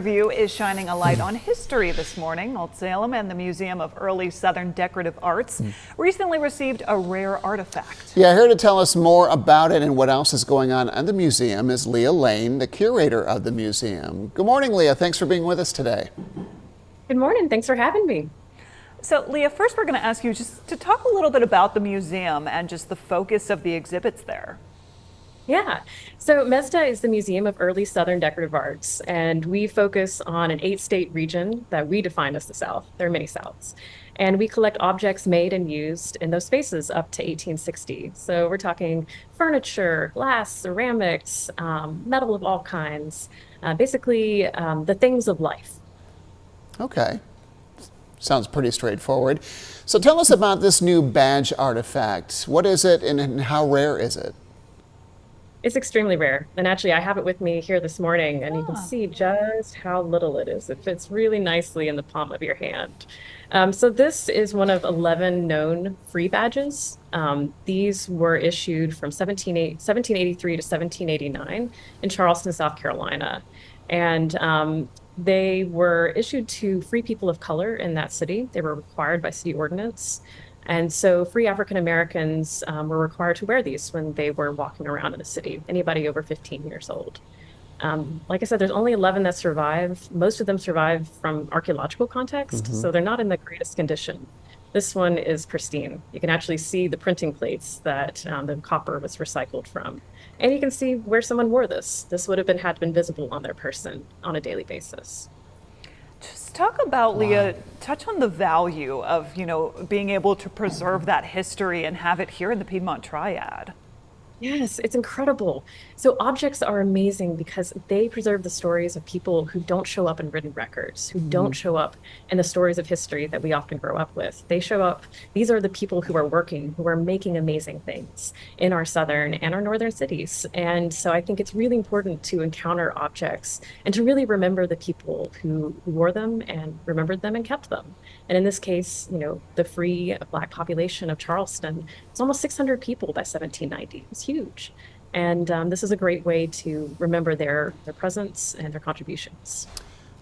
Riverview is shining a light on history this morning. Old Salem and the Museum of Early Southern Decorative Arts recently received a rare artifact. Yeah, here to tell us more about it and what else is going on at the museum is Leah Lane, the curator of the museum. Good morning, Leah. Thanks for being with us today. Good morning. Thanks for having me. So, Leah, first we're going to ask you just to talk a little bit about the museum and just the focus of the exhibits there. Yeah, so MESDA is the Museum of Early Southern Decorative Arts, and we focus on an 8-state region that we define as the South. There are many Souths. And we collect objects made and used in those spaces up to 1860. So we're talking furniture, glass, ceramics, metal of all kinds, basically the things of life. Okay. Sounds pretty straightforward. So tell us about this new badge artifact. What is it and how rare is it? It's extremely rare. And actually, I have it with me here this morning, and you can see just how little it is. It fits really nicely in the palm of your hand. So this is one of 11 known free badges. These were issued from 1783 to 1789 in Charleston, South Carolina. And they were issued to free people of color in that city. They were required by city ordinance. And so free African Americans were required to wear these when they were walking around in the city, anybody over 15 years old. Like I said, there's only 11 that survive. Most of them survive from archaeological context, so they're not in the greatest condition. This one is pristine. You can actually see the printing plates that the copper was recycled from. And you can see where someone wore this. This would have had been visible on their person on a daily basis. Just talk about, Leah, touch on the value of, being able to preserve that history and have it here in the Piedmont Triad. Yes, it's incredible. So objects are amazing because they preserve the stories of people who don't show up in written records, who don't show up in the stories of history that we often grow up with. They show up, these are the people who are working, who are making amazing things in our southern and our northern cities. And so I think it's really important to encounter objects and to really remember the people who wore them and remembered them and kept them. And in this case, the free Black population of Charleston, it's almost 600 people by 1790. It's huge. And this is a great way to remember their presence and their contributions.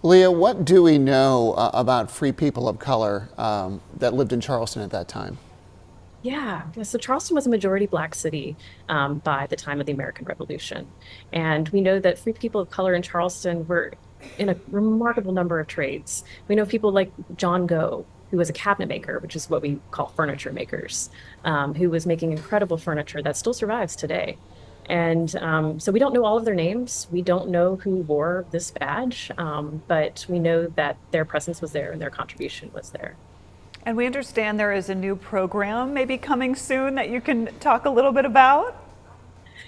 Leah, what do we know about free people of color that lived in Charleston at that time? Yeah, so Charleston was a majority Black city by the time of the American Revolution. And we know that free people of color in Charleston were in a remarkable number of trades. We know people like John Gough, who was a cabinet maker, which is what we call furniture makers, who was making incredible furniture that still survives today. And so we don't know all of their names. We don't know who wore this badge, but we know that their presence was there and their contribution was there. And we understand there is a new program maybe coming soon that you can talk a little bit about.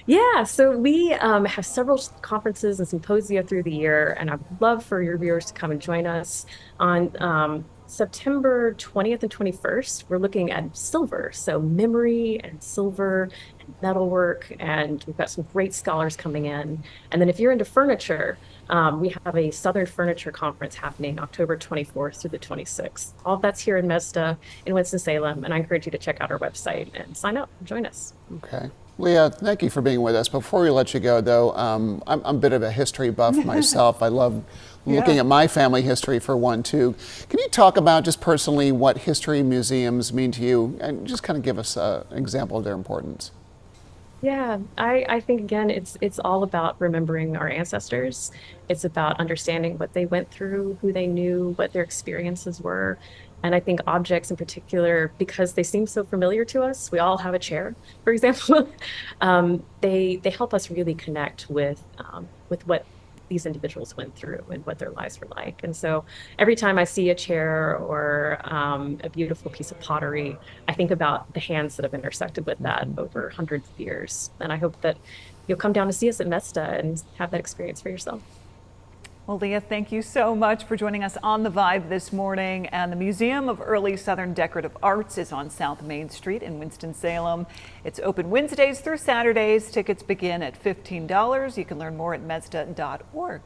Yeah, so we have several conferences and symposia through the year, and I'd love for your viewers to come and join us on September 20th and 21st. We're looking at silver, so memory and silver and metalwork, and we've got some great scholars coming in. And then if you're into furniture, we have a Southern Furniture Conference happening October 24th through the 26th. All of that's here in MESDA in Winston-Salem, and I encourage you to check out our website and sign up and join us. Okay. Leah, thank you for being with us. Before we let you go, though, I'm a bit of a history buff myself. I love looking at my family history for one, too. Can you talk about just personally what history museums mean to you and just kind of give us an example of their importance? Yeah, I think, again, it's all about remembering our ancestors. It's about understanding what they went through, who they knew, what their experiences were. And I think objects in particular, because they seem so familiar to us, we all have a chair, for example, they help us really connect with what these individuals went through and what their lives were like. And so every time I see a chair or a beautiful piece of pottery, I think about the hands that have intersected with that over hundreds of years. And I hope that you'll come down to see us at MESDA and have that experience for yourself. Well, Leah, thank you so much for joining us on The Vibe this morning. And the Museum of Early Southern Decorative Arts is on South Main Street in Winston-Salem. It's open Wednesdays through Saturdays. Tickets begin at $15. You can learn more at mesda.org.